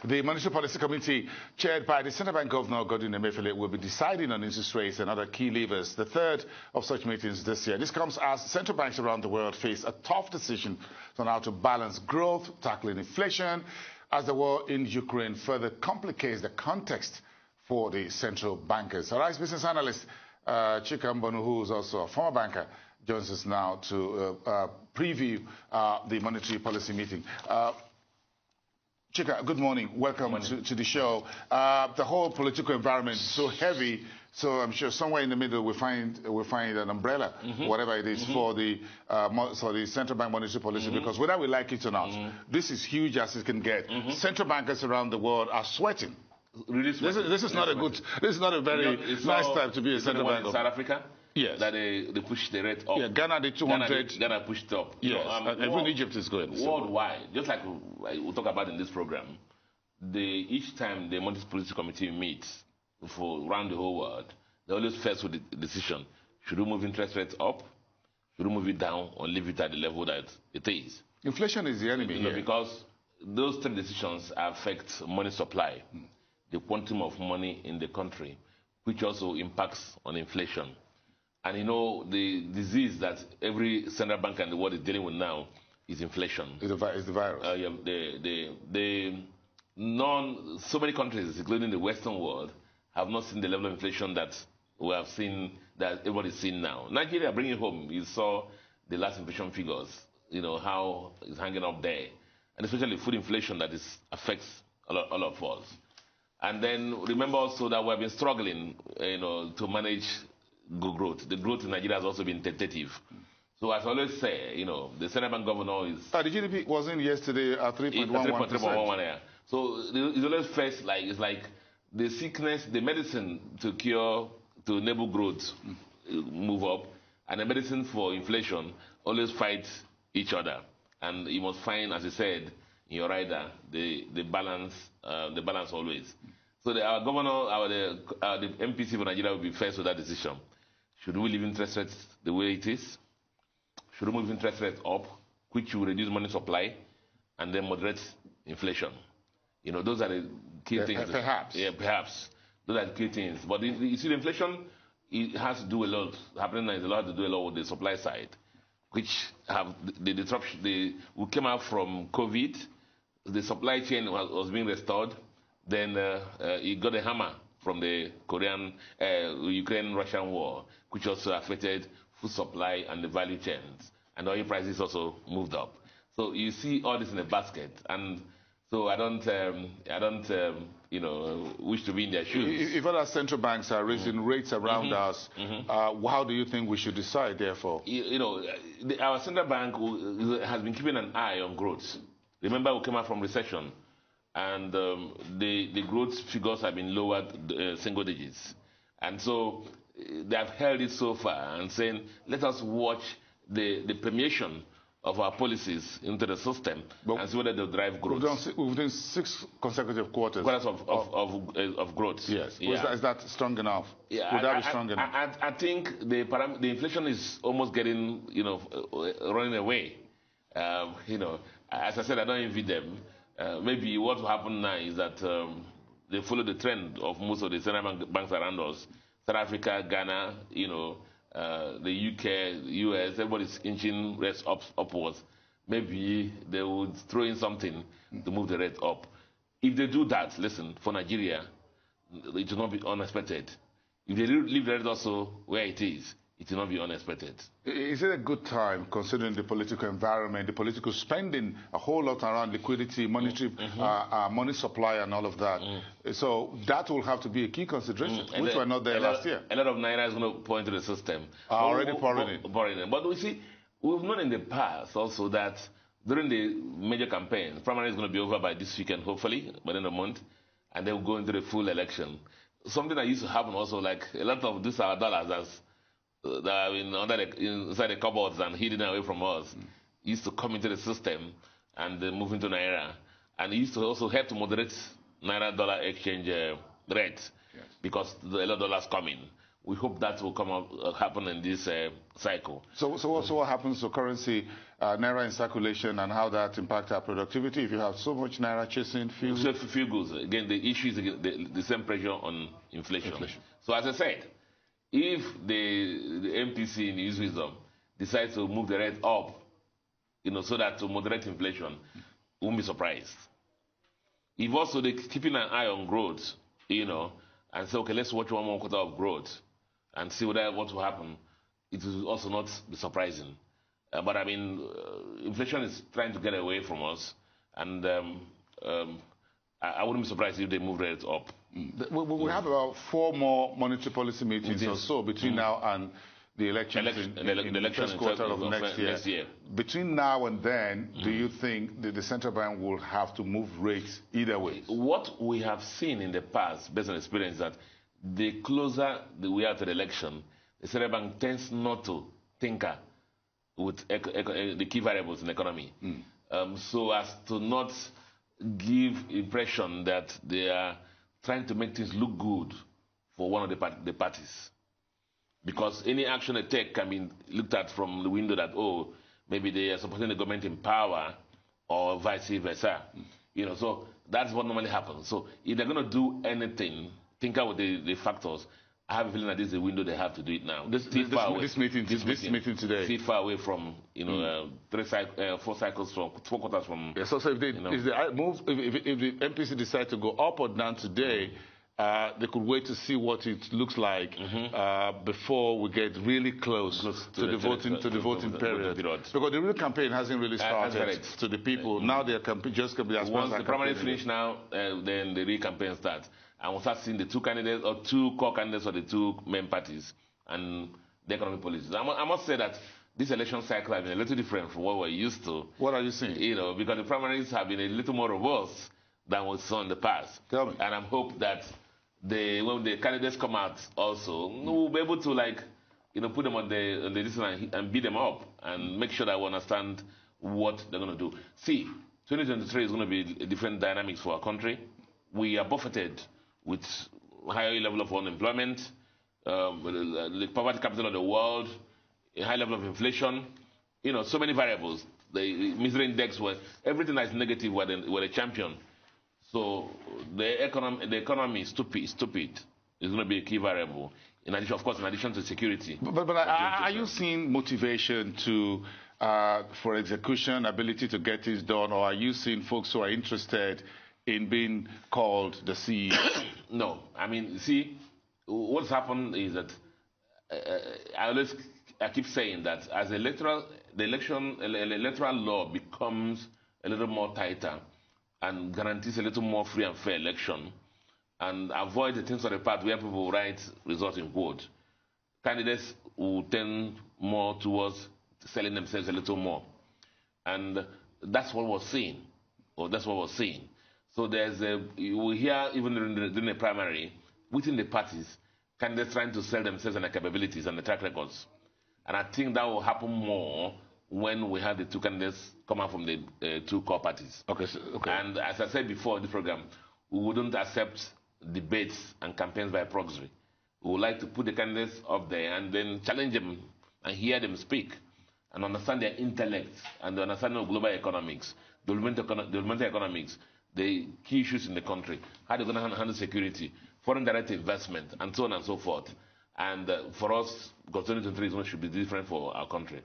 The Monetary Policy Committee, chaired by the Central Bank Governor Godwin Emefiele, will be deciding on interest rates and other key levers, the third of such meetings this year. This comes as central banks around the world face a tough decision on how to balance growth, tackling inflation, as the war in Ukraine further complicates the context for the central bankers. Our business analyst, Chika Mbonu, who is also a former banker, joins us now to preview the monetary policy meeting. Chika, good morning. Welcome to the show. The whole political environment is so heavy, so I'm sure somewhere in the middle we'll find an umbrella, whatever it is, for the central bank monetary policy. Because whether we like it or not, this is huge as it can get. Central bankers around the world are sweating. Really sweating. This is not a good. This is not a very nice time to be a central banker. In South Africa. Yes. That they push the rate up. Yeah, Ghana did 200. Ghana pushed up. Yes, even Egypt is going. Worldwide, just like we'll talk about in this program, each time the Monetary Policy Committee meets around the whole world, they always face with the decision: should we move interest rates up? Should we move it down, or leave it at the level that it is? Inflation is the enemy here. Because those three decisions affect money supply, the quantum of money in the country, which also impacts on inflation. And you know, the disease that every central bank in the world is dealing with now is inflation. It's the virus. So many countries, including the Western world, have not seen the level of inflation that we have seen, that everybody's seen now. Nigeria, bringing it home, you saw the last inflation figures, you know, how it's hanging up there. And especially food inflation that affects all of us. And then remember also that we have been struggling, you know, to manage growth. The growth in Nigeria has also been tentative. So as I always say, you know, the central bank governor is... the GDP was in yesterday at 3.11%. Yeah. So it's always first, it's like the sickness, the medicine to enable growth move up, and the medicine for inflation always fight each other. And you must find, as you said, in your rider, the balance always. So our governor, the MPC for Nigeria will be faced with that decision. Should we leave interest rates the way it is? Should we move interest rates up, which will reduce money supply, and then moderate inflation? You know, those are the key things. Perhaps. Yeah, perhaps. Those are the key things. But you see, the inflation, it has to do a lot. Happening now is a lot to do a lot with the supply side, which have the disruption. We came out from COVID. The supply chain was being restored. Then he got a hammer from the Ukraine-Russian war, which also affected food supply and the value chains. And oil prices also moved up. So you see all this in a basket. And so I don't wish to be in their shoes. If other central banks are raising rates around us, how do you think we should decide, therefore? You know, our central bank has been keeping an eye on growth. Remember, we came out from recession. And the growth figures have been lowered single digits. And so they have held it so far and saying, let us watch the permeation of our policies into the system and see whether they'll drive growth. We've done 6 consecutive quarters of growth. Yes. Yeah. Is that strong enough? Yeah, Would that be strong enough? I think the inflation is almost getting, running away. As I said, I don't envy them. Maybe what will happen now is that they follow the trend of most of the central banks around us. South Africa, Ghana, the UK, US, everybody's inching rates upwards. Maybe they would throw in something to move the rate up. If they do that, listen, for Nigeria, it will not be unexpected. If they leave the rate also where it is, it will not be unexpected. Is it a good time, considering the political environment, the political spending, a whole lot around liquidity, monetary, money supply and all of that? So that will have to be a key consideration, which were not there last year. A lot of Naira is going to pour into the system. Already pouring in. But we see, we've known in the past also that during the major campaign, primary is going to be over by this weekend, hopefully, by the end of the month, and they will go into the full election. Something that used to happen also, like a lot of these our dollars that have been inside the cupboards and hidden away from us, used to come into the system and move into Naira. And it used to also help to moderate Naira-dollar exchange rate, because a lot of dollars come in. we hope that will come out, happen in this cycle. So what happens to currency, naira in circulation, and how that impacts our productivity if you have so much naira chasing fuel? So fuel goods, again, the issue is the same pressure on inflation. So as I said, if the MPC in his wisdom decides to move the rate up, so that to moderate inflation, we won't be surprised. If also they're keeping an eye on growth, and say, okay, let's watch one more quarter of growth and see what will happen, it will also not be surprising. But I mean, inflation is trying to get away from us, and I wouldn't be surprised if they move rates up. We have about 4 more monetary policy meetings or so between now and the elections in the first quarter of next year. Between now and then, do you think that the central bank will have to move rates either way? What we have seen in the past, based on experience, that the closer we are to the election, the central bank tends not to tinker with the key variables in the economy, so as to not give impression that they are trying to make things look good for one of the parties. Because any action they take can be looked at from the window that, oh, maybe they are supporting the government in power or vice versa. So that's what normally happens. So if they're going to do anything, think out the factors. I have a feeling that this is the window they have to do it now. This meeting today. Sit far away from, 4 quarters from. Yeah, so if the MPC decide to go up or down today, they could wait to see what it looks like before we get really close to the voting period. Because the real campaign hasn't really started to the people. Now they're just going to be as once the primary finish now, then the real campaign starts. And we'll start seeing the 2 candidates or 2 core candidates of the 2 main parties and the economic policies. I must say that this election cycle has been a little different from what we're used to. What are you saying? Because the primaries have been a little more robust than we saw in the past. Tell me. And I hope that when the candidates come out also, we'll be able to put them on the list and beat them up and make sure that we understand what they're going to do. See, 2023 is going to be a different dynamics for our country. We are buffeted with higher level of unemployment, the poverty capital of the world, a high level of inflation, so many variables. The misery index, everything that is negative, we're the champion. So the economy is stupid. It's going to be a key variable. In addition, of course, in addition to security. But are you seeing motivation for execution, ability to get this done, or are you seeing folks who are interested in being called the CEO? No. I mean, see, what's happened is that I keep saying that as the electoral law becomes a little more tighter and guarantees a little more free and fair election and avoid the things on the part where people write result in quote, candidates will tend more towards selling themselves a little more. And that's what we're seeing. So we hear even during the primary, within the parties, candidates trying to sell themselves and their capabilities and the track records. And I think that will happen more when we have the 2 candidates come out from the 2 core parties. Okay. And as I said before in the program, we wouldn't accept debates and campaigns by proxy. We would like to put the candidates up there and then challenge them and hear them speak and understand their intellect and the understanding of global economics, developmental economics, the key issues in the country, how they're going to handle security, foreign direct investment, and so on and so forth. And for us, because 2023 should be different for our country.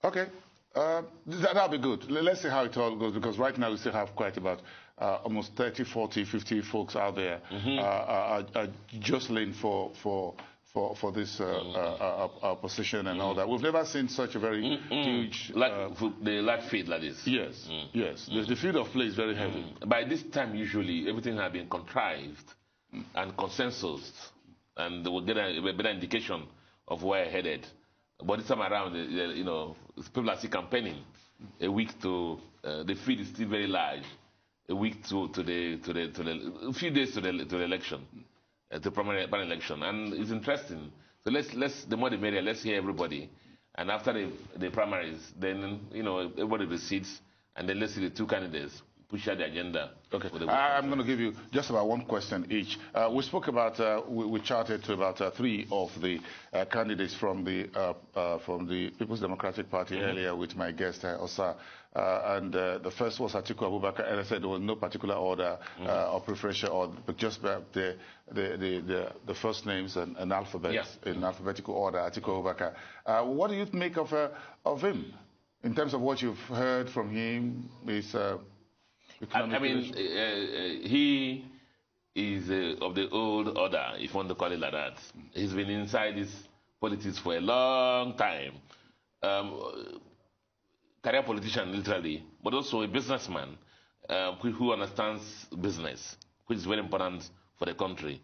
Okay. That'll be good. Let's see how it all goes, because right now we still have quite about almost 30, 40, 50 folks out there are jostling for this position and all that. We've never seen such a very huge... the large field like this. Yes, yes. The field of play is very heavy. By this time, usually, everything has been contrived and consensus, and we'll get a better indication of where we're headed. But this time around, people are still campaigning. A week to... the field is still very large. A week to a few days to the election. The primary election, and it's interesting. So let's the more the merrier. Let's hear everybody, and after the primaries, then everybody recedes, and then let's see the 2 candidates push out the agenda. Okay. I'm going to give you just about one question each. We spoke about, we chatted to about 3 of the candidates from the People's Democratic Party earlier with my guest, Osa. And the first was Atiku Abubakar, and I said there was no particular order or preferential order, but just the first names and alphabet in alphabetical order. Atiku Abubakar. What do you make of him in terms of what you've heard from him? His he is of the old order, if you want to call it like that. He's been inside this politics for a long time. Career politician, literally, but also a businessman who understands business, which is very important for the country.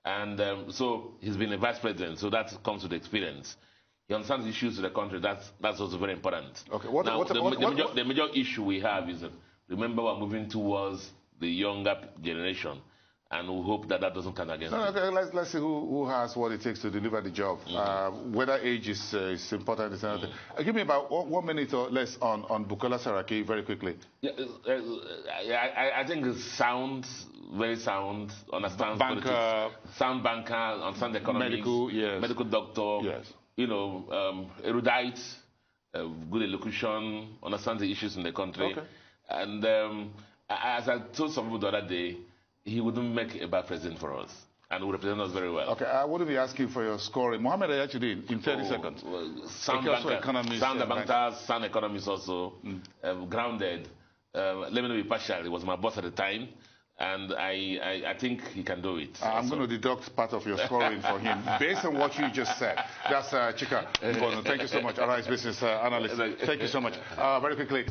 And so he's been a vice president, so that comes with experience. He understands issues of the country. That's also very important. Okay. The major issue we have is that, remember, we're moving towards the younger generation, and we hope that doesn't count against us. Okay, let's see who has what it takes to deliver the job. Whether age is important is another thing. Give me about 1 minute or less on Bukola Saraki very quickly. I think it's sound, very sound, understands politics. Sound banker, understands economics, medical doctor, erudite, good elocution, understands the issues in the country. Okay. And as I told some people the other day, he wouldn't make a bad president for us, and would represent us very well. Okay, I wouldn't be asking for your scoring. Mohammed Ayachidin, in 30 seconds. Sound economist also, grounded. Let me be partial. He was my boss at the time, and I think he can do it. I'm going to deduct part of your scoring for him based on what you just said. That's Chika. Thank you so much. Arise Business Analyst. Thank you so much. Very quickly.